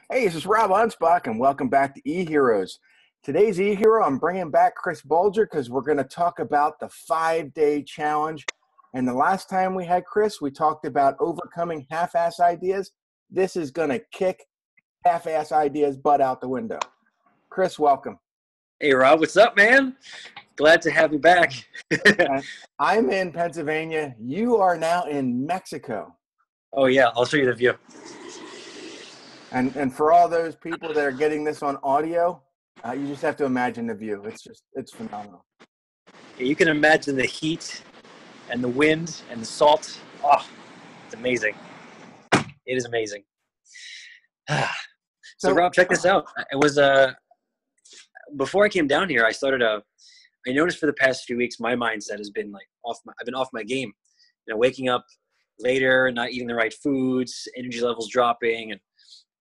Hey, this is Rob Anspach, and welcome back to eHeroes. Today's eHero, I'm bringing back Chris Bolger because we're going to talk about the 5-day challenge. And the last time we had Chris, we talked about overcoming half-ass ideas. This is going to kick half-ass ideas butt out the window. Chris, welcome. Hey, Rob, what's up, man? Glad to have you back. I'm in Pennsylvania. You are now in Mexico. Oh, yeah, I'll show you the view. And for all those people that are getting this on audio, you just have to imagine the view. It's phenomenal. You can imagine the heat and the wind and the salt. Oh, it's amazing. It is amazing. So Rob, check this out. It was before I came down here, I noticed for the past few weeks my mindset has been like I've been off my game. You know, waking up later, not eating the right foods, energy levels dropping, and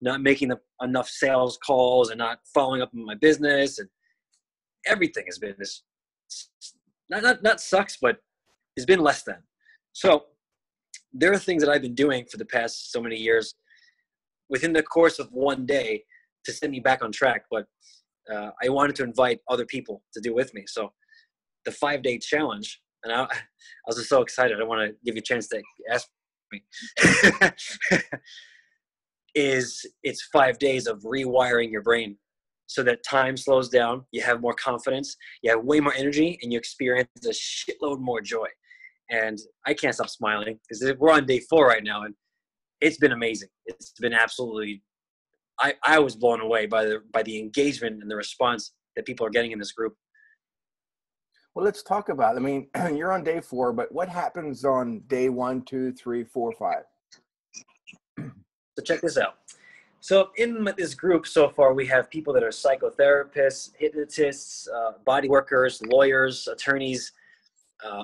not making enough sales calls and not following up on my business, and everything has been this not sucks, but it's been less than. So there are things that I've been doing for the past so many years within the course of one day to set me back on track. But I wanted to invite other people to do with me. So the 5-day challenge, and I was just so excited. I want to give you a chance to ask me. It's 5 days of rewiring your brain so that time slows down, you have more confidence, you have way more energy, and you experience a shitload more joy. And I can't stop smiling because we're on day 4 right now, and it's been amazing. It's been absolutely, I was blown away by the engagement and the response that people are getting in this group. Well, let's talk about it. I mean, you're on day 4, but what happens on day 1, 2, 3, 4, 5? So check this out. So in this group so far, we have people that are psychotherapists, hypnotists, body workers, lawyers, attorneys,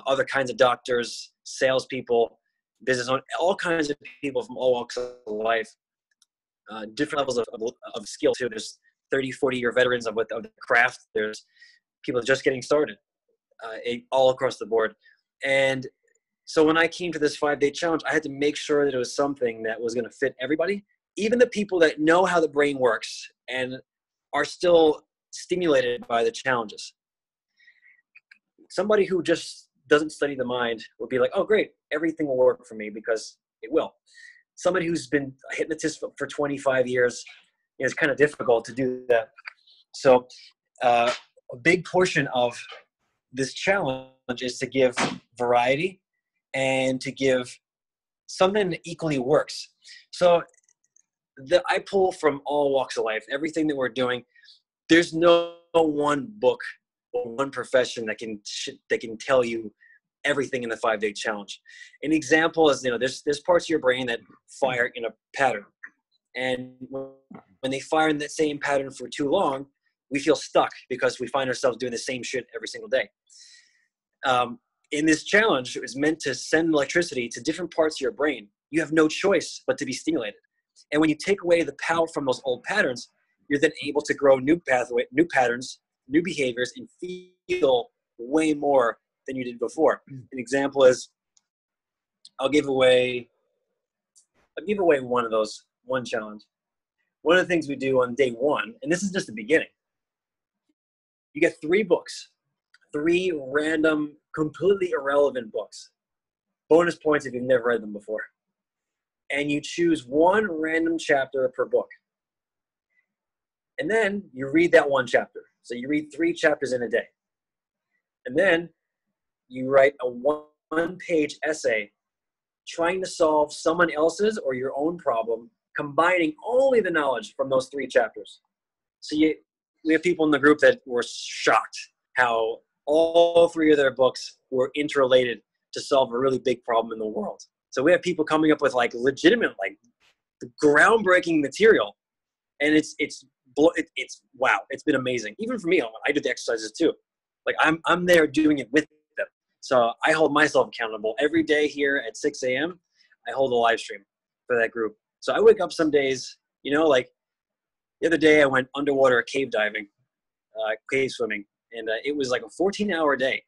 other kinds of doctors, salespeople, business owners, all kinds of people from all walks of life, different levels of skill too. There's 30, 40-year veterans of the craft. There's people just getting started, all across the board. And so when I came to this 5-day challenge, I had to make sure that it was something that was going to fit everybody, even the people that know how the brain works and are still stimulated by the challenges. Somebody who just doesn't study the mind will be like, oh, great, everything will work for me, because it will. Somebody who's been a hypnotist for 25 years, it's kind of difficult to do that. So a big portion of this challenge is to give variety and to give something that equally works. So I pull from all walks of life, everything that we're doing. There's no one book or one profession that can tell you everything in the 5-day challenge. An example is, there's parts of your brain that fire in a pattern. And when they fire in that same pattern for too long, we feel stuck because we find ourselves doing the same shit every single day. In this challenge, it was meant to send electricity to different parts of your brain. You have no choice but to be stimulated. And when you take away the power from those old patterns, you're then able to grow new patterns, new behaviors, and feel way more than you did before. An example is, I'll give away one challenge. One of the things we do on day 1, and this is just the beginning, you get 3 books. 3 random, completely irrelevant books. Bonus points if you've never read them before. And you choose one random chapter per book. And then you read that one chapter. So you read 3 chapters in a day. And then you write a 1-page essay trying to solve someone else's or your own problem, combining only the knowledge from those 3 chapters. So we have people in the group that were shocked how all 3 of their books were interrelated to solve a really big problem in the world. So we have people coming up with legitimate, groundbreaking material, and it's wow. It's been amazing. Even for me, I do the exercises too. I'm there doing it with them. So I hold myself accountable every day here at 6 a.m. I hold a live stream for that group. So I wake up some days, the other day I went underwater cave diving, cave swimming. And it was like a 14-hour day.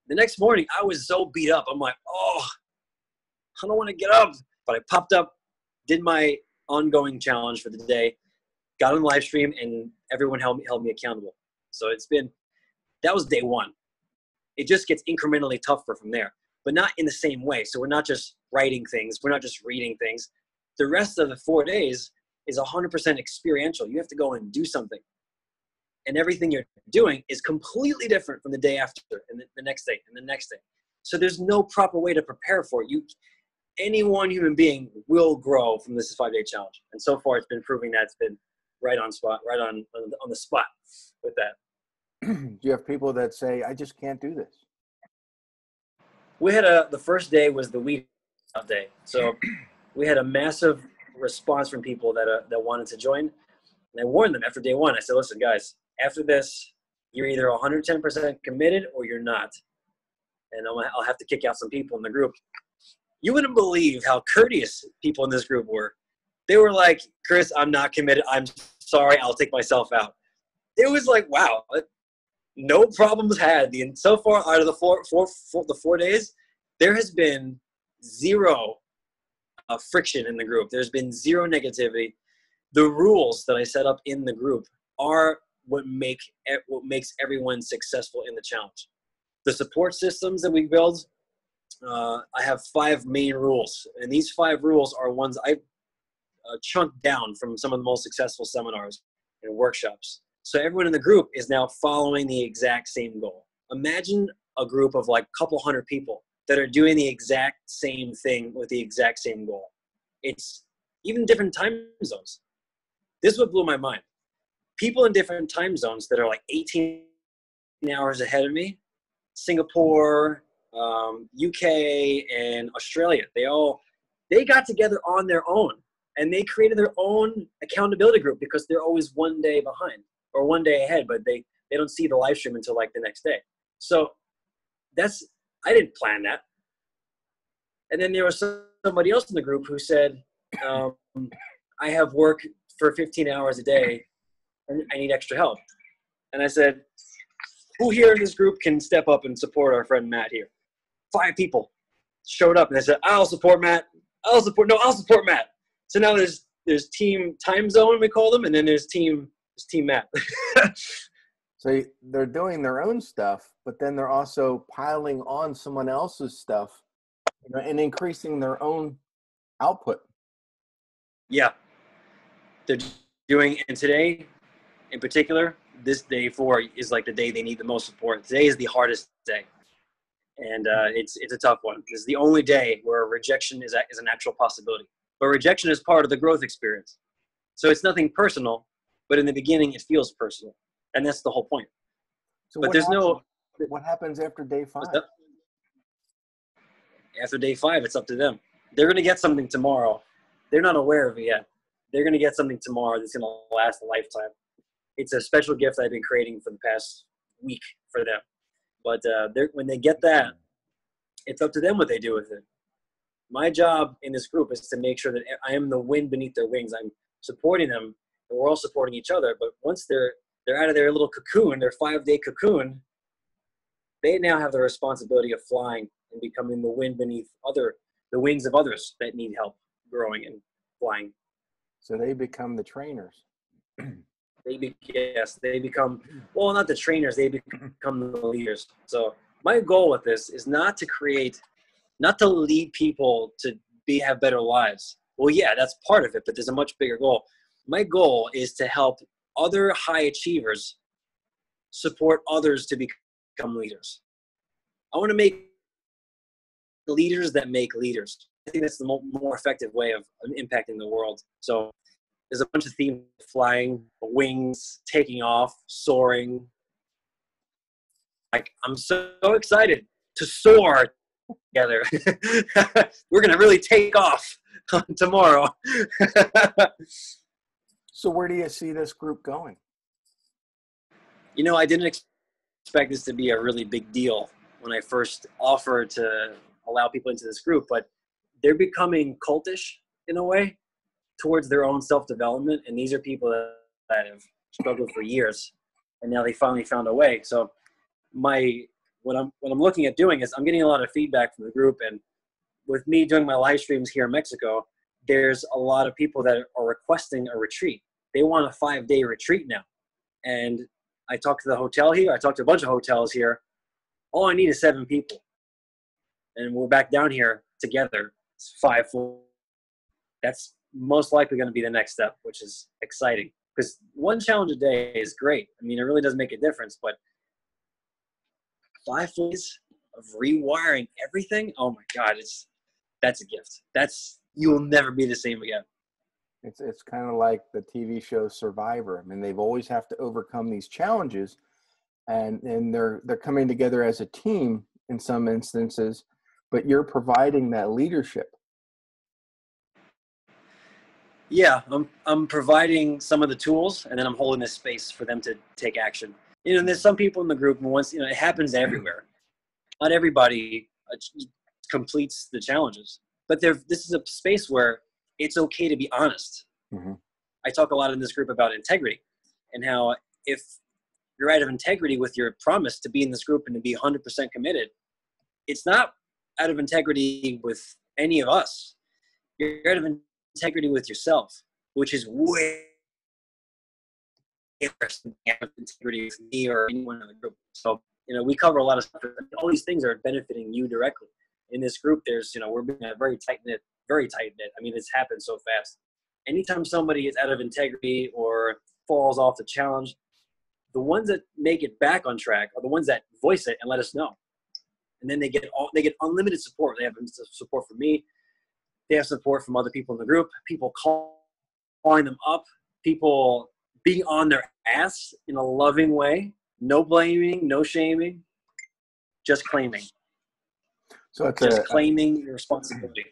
The next morning, I was so beat up. I'm like, oh, I don't want to get up. But I popped up, did my ongoing challenge for the day, got on the live stream, and everyone held me accountable. So that was day one. It just gets incrementally tougher from there, but not in the same way. So we're not just writing things. We're not just reading things. The rest of the 4 days is 100% experiential. You have to go and do something. And everything you're doing is completely different from the day after and the next day and the next day. So there's no proper way to prepare for it. Any one human being will grow from this 5-day challenge. And so far it's been proving that it's been right on the spot with that. Do you have people that say, I just can't do this? We had the first day was the weed out day. So we had a massive response from people that wanted to join. And I warned them after day one. I said, listen, guys, after this, you're either 110% committed or you're not. And I'll have to kick out some people in the group. You wouldn't believe how courteous people in this group were. They were like, Chris, I'm not committed. I'm sorry. I'll take myself out. It was like, wow, no problems had. So far out of the 4 days, there has been zero friction in the group. There's been zero negativity. The rules that I set up in the group are what makes everyone successful in the challenge. The support systems that we build, I have 5 main rules, and these 5 rules are ones I've chunked down from some of the most successful seminars and workshops. So everyone in the group is now following the exact same goal. Imagine a group of like a couple hundred people that are doing the exact same thing with the exact same goal. It's even different time zones. This is what blew my mind. People in different time zones that are like 18 hours ahead of me, Singapore, UK, and Australia, they got together on their own, and they created their own accountability group because they're always one day behind or one day ahead, but they don't see the live stream until like the next day. So I didn't plan that. And then there was somebody else in the group who said, I have work for 15 hours a day and I need extra help. And I said, who here in this group can step up and support our friend Matt here? 5 people showed up and they said, I'll support Matt. I'll support Matt. So now there's team time zone, we call them, and then there's team Matt. So they're doing their own stuff, but then they're also piling on someone else's stuff, and increasing their own output. Yeah. They're doing, and today in particular, this day 4 is like the day they need the most support. Today is the hardest day. And it's a tough one. This is the only day where rejection is an actual possibility. But rejection is part of the growth experience. So it's nothing personal, but in the beginning it feels personal. And that's the whole point. So but what happens after day 5? After day 5, it's up to them. They're going to get something tomorrow. They're not aware of it yet. They're going to get something tomorrow that's going to last a lifetime. It's a special gift I've been creating for the past week for them. But when they get that, it's up to them what they do with it. My job in this group is to make sure that I am the wind beneath their wings. I'm supporting them, and we're all supporting each other. But once they're out of their little cocoon, their 5-day cocoon, they now have the responsibility of flying and becoming the wind beneath the wings of others that need help growing and flying. So they become the trainers. They become, well, not the trainers, they become the leaders. So my goal with this is not to lead people to have better lives. Well, yeah, that's part of it, but there's a much bigger goal. My goal is to help other high achievers support others to become leaders. I want to make leaders that make leaders. I think that's the more effective way of impacting the world. So there's a bunch of themes: flying, wings, taking off, soaring. Like, I'm so excited to soar together. We're going to really take off tomorrow. So where do you see this group going? I didn't expect this to be a really big deal when I first offered to allow people into this group, but they're becoming cultish in a way towards their own self-development. And these are people that have struggled for years, and now they finally found a way. So what I'm looking at doing is I'm getting a lot of feedback from the group, and with me doing my live streams here in Mexico, there's a lot of people that are requesting a retreat. they want a 5-day retreat now. And I talked to the hotel here. I talked to a bunch of hotels here. All I need is 7 people. And we're back down here together. It's 5 full. That's most likely going to be the next step, which is exciting. Because one challenge a day is great. I mean, it really does make a difference. But 5 days of rewiring everything, oh my God, that's a gift. You'll never be the same again. It's kind of like the TV show Survivor. I mean, they've always have to overcome these challenges, and they're coming together as a team in some instances, but you're providing that leadership. Yeah, I'm providing some of the tools, and then I'm holding this space for them to take action. You know, there's some people in the group, and once, you know, it happens everywhere. Not everybody completes the challenges, but this is a space where it's okay to be honest. Mm-hmm. I talk a lot in this group about integrity and how if you're out of integrity with your promise to be in this group and to be 100% committed, it's not out of integrity with any of us. You're out of integrity with yourself, which is way worse than integrity with me or anyone in the group. So, you know, we cover a lot of stuff. All these things are benefiting you directly. In this group, there's, you know, we're being a very tight-knit. I mean, it's happened so fast. Anytime somebody is out of integrity or falls off the challenge, the ones that make it back on track are the ones that voice it and let us know. And then they get unlimited support. They have support from me. They have support from other people in the group, people calling them up, people being on their ass in a loving way, no blaming, no shaming, just claiming. So it's just claiming your responsibility.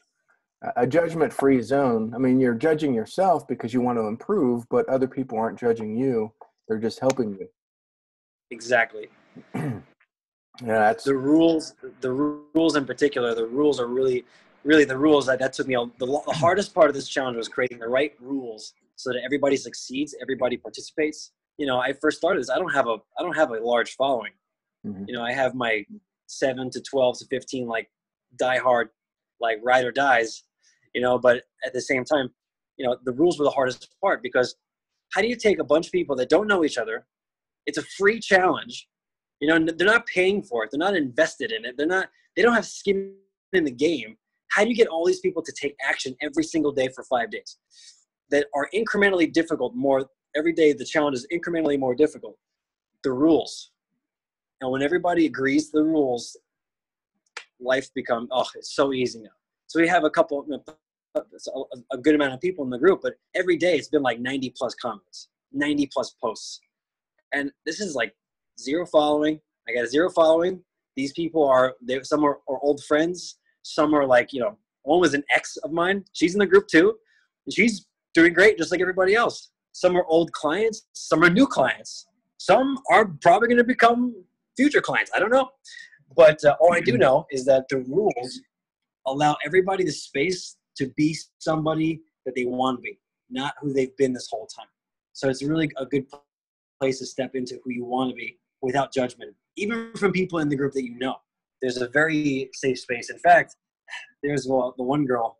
A judgment-free zone. I mean, you're judging yourself because you want to improve, but other people aren't judging you. They're just helping you. Exactly. Yeah, that's the rules in particular. The rules are really the rules that took me. The hardest part of this challenge was creating the right rules so that everybody succeeds, everybody participates. You know, I first started this. I don't have a large following. Mm-hmm. You know, I have my 7 to 12 to 15 like diehard like ride or dies. You know, but at the same time, you know, the rules were the hardest part because how do you take a bunch of people that don't know each other? It's a free challenge. You know, they're not paying for it. They're not invested in it. They don't have skin in the game. How do you get all these people to take action every single day for 5 days that are incrementally difficult? Every day, the challenge is incrementally more difficult. The rules. And when everybody agrees to the rules, life becomes, it's so easy now. So we have a good amount of people in the group, but every day it's been like 90 plus comments, 90 plus posts. And this is like 0 following. I got 0 following. These people some are old friends. Some are like, you know, one was an ex of mine. She's in the group too. And she's doing great, just like everybody else. Some are old clients. Some are new clients. Some are probably going to become future clients. I don't know. But all I do know is that the rules allow everybody the space to be somebody that they want to be, not who they've been this whole time. So it's really a good place to step into who you want to be without judgment, even from people in the group that you know. There's a very safe space. In fact, there's the one girl,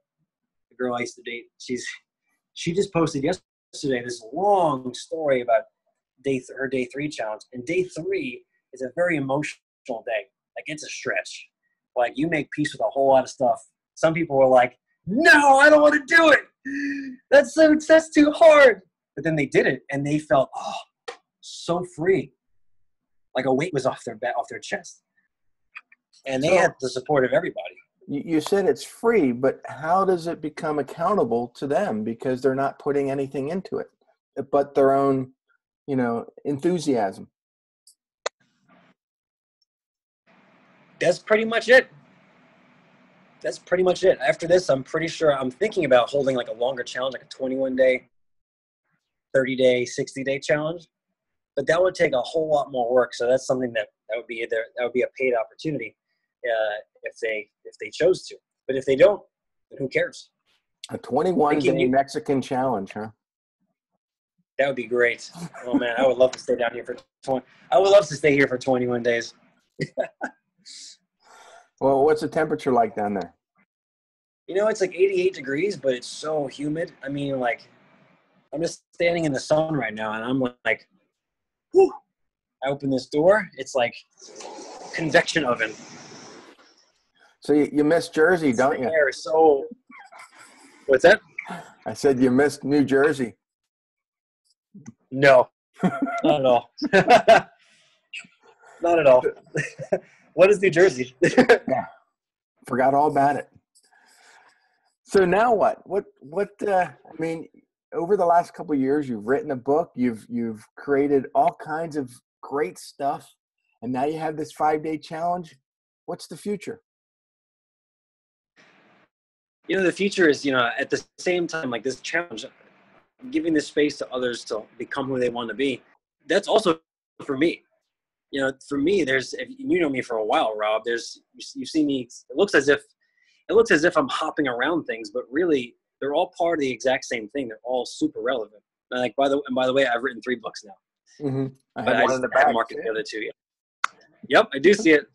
the girl I used to date. She just posted yesterday this long story about her day 3 challenge. And day 3 is a very emotional day. Like, it's a stretch. Like, you make peace with a whole lot of stuff. Some people were like, no, I don't want to do it. That's too hard. But then they did it, and they felt, so free. Like a weight was off their chest. And they had the support of everybody. You said it's free, but how does it become accountable to them? Because they're not putting anything into it, but their own, you know, enthusiasm. That's pretty much it. After this, I'm pretty sure I'm thinking about holding like a longer challenge, like a 21-day, 30-day, 60-day challenge. But that would take a whole lot more work. So that's something that would be a paid opportunity if they chose to. But if they don't, then who cares? A 21-day Mexican challenge, huh? That would be great. Oh man, I would love to stay down here for 20. I would love to stay here for 21 days. Well, what's the temperature like down there? You know, it's like 88 degrees, but it's so humid. I mean, like, I'm just standing in the sun right now, and I'm like, whew. I open this door. It's like convection oven. So you miss Jersey, don't you? Air, so what's that? I said you missed New Jersey. No, not at all. Not at all. What is New Jersey? Yeah, forgot all about it. So now what? I mean, over the last couple of years, you've written a book. You've created all kinds of great stuff, and now you have this 5-day challenge. What's the future? The future is, at the same time, like this challenge, giving this space to others to become who they want to be. That's also for me. For me, if you know me for a while, Rob, you see me, it looks as if I'm hopping around things, but really they're all part of the exact same thing. They're all super relevant. And by the way, I've written 3 books now. Mm-hmm. But I just haven't marketed the other 2 yet. Yep, I do see it.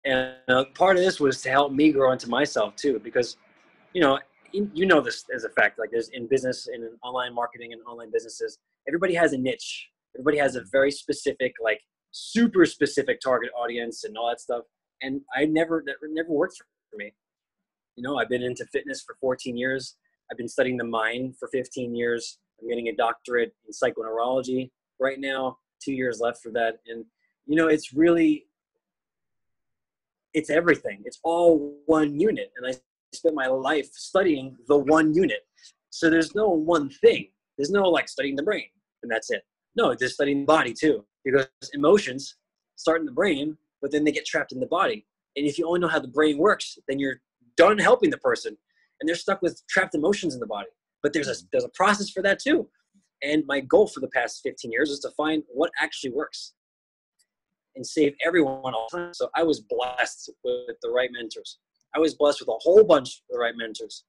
And part of this was to help me grow into myself too, because, you know this as a fact, like there's in business and in online marketing and online businesses, everybody has a niche. Everybody has a very specific, like super specific target audience and all that stuff. And that never worked for me. I've been into fitness for 14 years. I've been studying the mind for 15 years. I'm getting a doctorate in psychoneurology right now, 2 years left for that. And, it's everything. It's all one unit. And I spent my life studying the one unit. So there's no one thing. There's no like studying the brain and that's it. No, there's studying the body too, because emotions start in the brain, but then they get trapped in the body. And if you only know how the brain works, then you're done helping the person and they're stuck with trapped emotions in the body. But there's a process for that too. And my goal for the past 15 years is to find what actually works and save everyone all the time. So I was blessed with the right mentors. I was blessed with a whole bunch of the right mentors.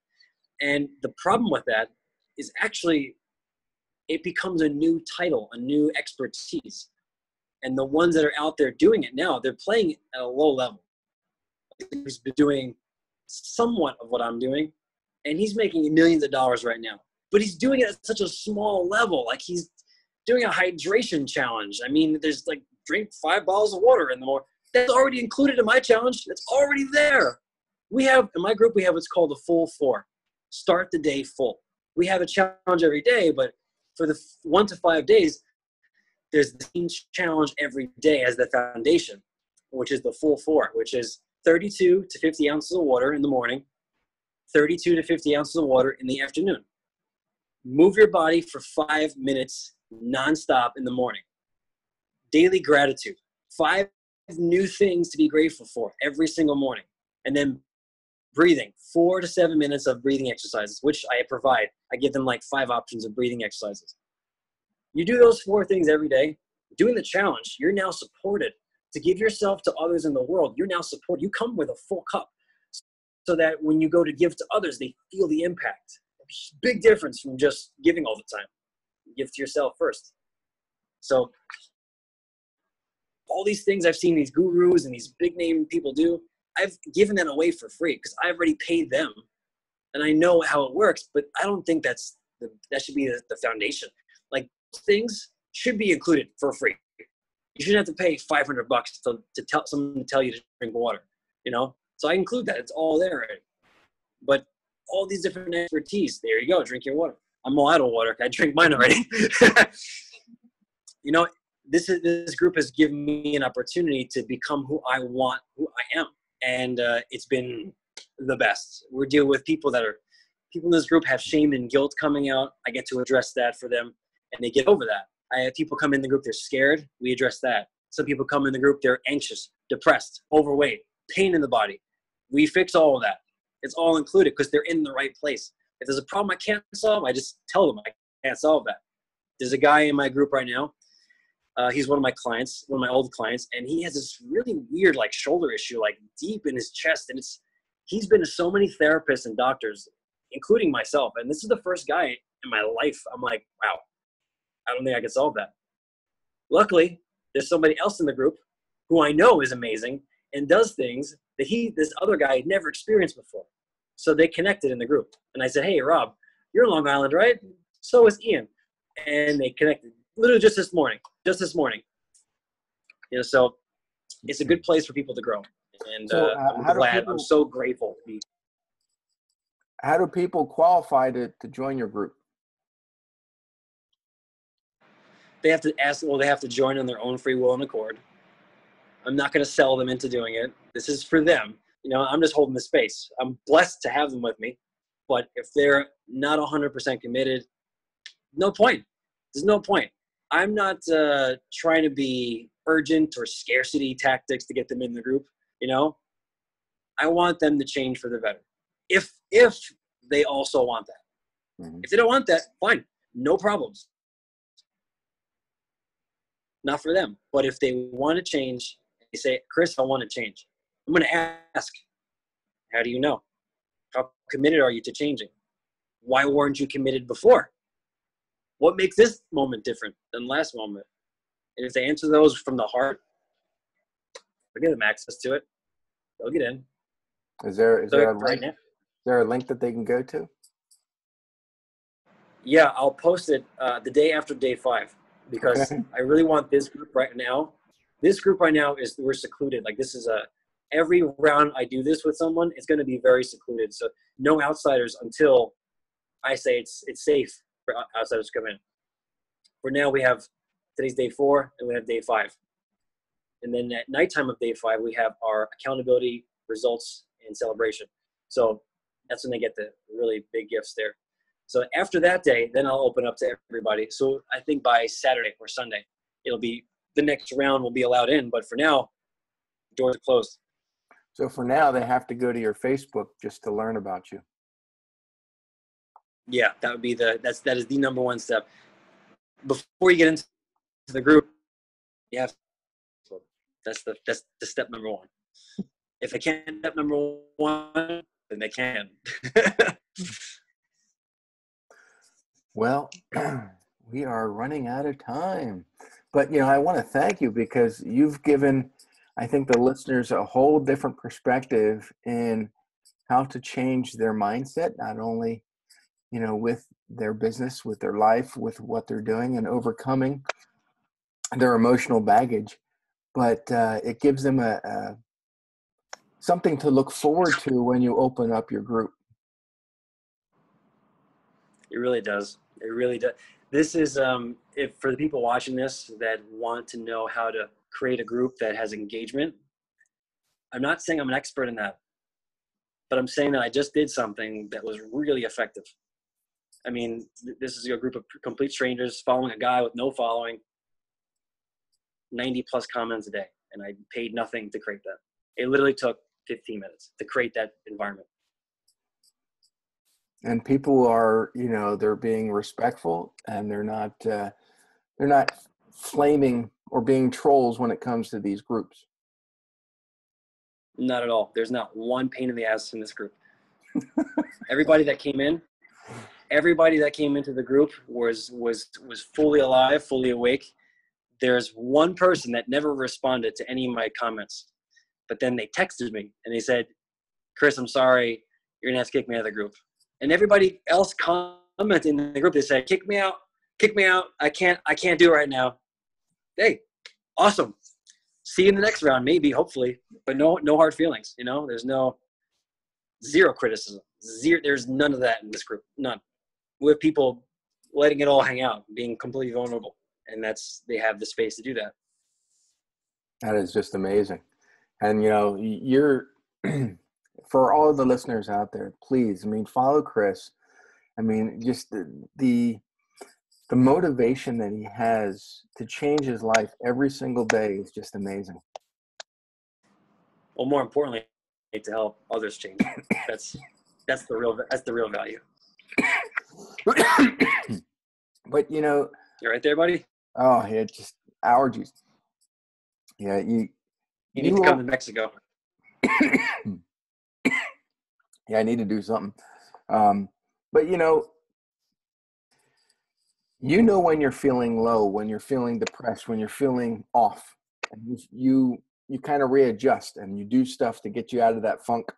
And the problem with that is actually it becomes a new title, a new expertise. And the ones that are out there doing it now, they're playing it at a low level. He's been doing somewhat of what I'm doing, and he's making millions of dollars right now. But he's doing it at such a small level. Like he's doing a hydration challenge. I mean, there's like drink 5 bottles of water in the morning. That's already included in my challenge. That's already there. In my group, we have what's called a full 4. Start the day full. We have a challenge every day, but for the 1 to 5 days, there's the same challenge every day as the foundation, which is the full 4, which is 32 to 50 ounces of water in the morning, 32 to 50 ounces of water in the afternoon. Move your body for 5 minutes nonstop in the morning. Daily gratitude. 5 new things to be grateful for every single morning. And then breathing. 4 to 7 minutes of breathing exercises, which I provide. I give them like 5 options of breathing exercises. You do those 4 things every day. Doing the challenge, you're now supported. To give yourself to others in the world, you're now supported. You come with a full cup so that when you go to give to others, they feel the impact. Big difference from just giving all the time. Give to yourself first. So all these things I've seen these gurus and these big name people do, I've given that away for free because I've already paid them and I know how it works, but I don't think that should be the foundation. Like things should be included for free. You shouldn't have to pay $500 to tell someone to tell you to drink water, So I include that. It's all there already. But all these different expertise, there you go, drink your water. I'm all out of water. I drink mine already. This group has given me an opportunity to become who I am. And it's been the best. We're dealing with people in this group have shame and guilt coming out. I get to address that for them and they get over that. I have people come in the group, they're scared. We address that. Some people come in the group, they're anxious, depressed, overweight, pain in the body. We fix all of that. It's all included because they're in the right place. If there's a problem I can't solve, I just tell them I can't solve that. There's a guy in my group right now. He's one of my clients, one of my old clients, and he has this really weird like shoulder issue, like deep in his chest. And he's been to so many therapists and doctors, including myself. And this is the first guy in my life. I'm like, wow, I don't think I can solve that. Luckily, there's somebody else in the group who I know is amazing and does things that this other guy had never experienced before. So they connected in the group. And I said, hey, Rob, You're in Long Island, right? So is Ian. And they connected literally just this morning. So it's a good place for people to grow. And So I'm glad. I'm so grateful to be. How do people qualify to join your group? They have to ask. Well, they have to join on their own free will and accord. I'm not going to sell them into doing it. This is for them. I'm just holding the space. I'm blessed to have them with me. But if they're not 100% committed, no point. There's no point. I'm not trying to be urgent or scarcity tactics to get them in the group. I want them to change for the better. If they also want that. Mm-hmm. If they don't want that, fine. No problems. Not for them. But if they want to change, they say, Chris, I want to change. I'm going to ask, how do you know? How committed are you to changing? Why weren't you committed before? What makes this moment different than last moment? And if they answer those from the heart, we'll give them access to it. They'll get in. Is there a link? Is there a link that they can go to? Yeah, I'll post it the day after day 5 because I really want this group right now. This group right now we're secluded. Like this is every round I do this with someone, it's going to be very secluded. So no outsiders until I say it's safe for outsiders to come in. For now, we have today's day 4 and we have day 5. And then at nighttime of day 5, we have our accountability, results, and celebration. So that's when they get the really big gifts there. So after that day, then I'll open up to everybody. So I think by Saturday or Sunday, the next round will be allowed in. But for now, doors are closed. So for now, they have to go to your Facebook just to learn about you. Yeah, that would be that is the number one step. Before you get into the group, you have to. That's the step number 1. If they can't step number 1, then they can. Well, we are running out of time, but I want to thank you because you've given, I think, the listeners a whole different perspective in how to change their mindset, not only with their business, with their life, with what they're doing and overcoming their emotional baggage, but it gives them something to look forward to when you open up your group. It really does. It really does. This is if for the people watching this that want to know how to create a group that has engagement. I'm not saying I'm an expert in that, but I'm saying that I just did something that was really effective. I mean, this is a group of complete strangers following a guy with no following, 90 plus comments a day. And I paid nothing to create that. It literally took 15 minutes to create that environment. And people are, they're being respectful and they're not flaming or being trolls when it comes to these groups. Not at all. There's not one pain in the ass in this group. Everybody that came into the group was fully alive, fully awake. There's one person that never responded to any of my comments, but then they texted me and they said, Chris, I'm sorry, you're gonna have to kick me out of the group. And everybody else commented in the group, they said, kick me out, I can't do it right now. Hey, awesome. See you in the next round, maybe, hopefully, but no hard feelings. There's zero criticism. There's none of that in this group. None. We have people letting it all hang out, being completely vulnerable, and they have the space to do that. That is just amazing. And you're for all of the listeners out there, please, follow Chris. Just the motivation that he has to change his life every single day is just amazing. Well, more importantly, to help others change. That's the real value. But you're right there, buddy. Oh, yeah, just allergies. Yeah, you need to come to Mexico. Yeah, I need to do something. But when you're feeling low, when you're feeling depressed, when you're feeling off, and you kind of readjust and you do stuff to get you out of that funk.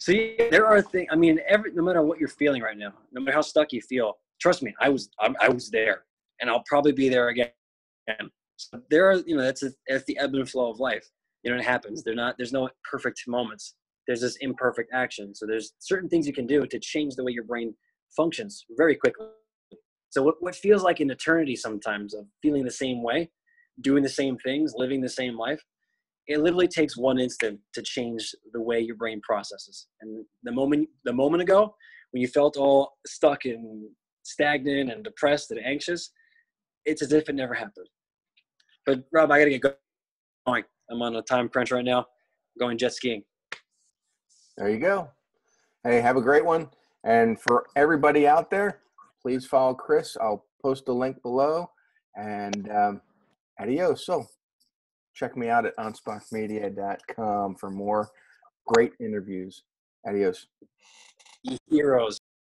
So yeah, there are things. I mean, no matter what you're feeling right now, no matter how stuck you feel, trust me, I was there, and I'll probably be there again. So there are, that's the ebb and flow of life. It happens. There's no perfect moments. There's this imperfect action. So there's certain things you can do to change the way your brain functions very quickly. So what feels like an eternity sometimes of feeling the same way, doing the same things, living the same life, it literally takes one instant to change the way your brain processes. And the moment ago, when you felt all stuck and stagnant and depressed and anxious, it's as if it never happened. But Rob, I got to get going. I'm on a time crunch right now. I'm going jet skiing. There you go. Hey, have a great one. And for everybody out there, please follow Chris. I'll post a link below. And adios. So check me out at anspachmedia.com for more great interviews. Adios. Heroes.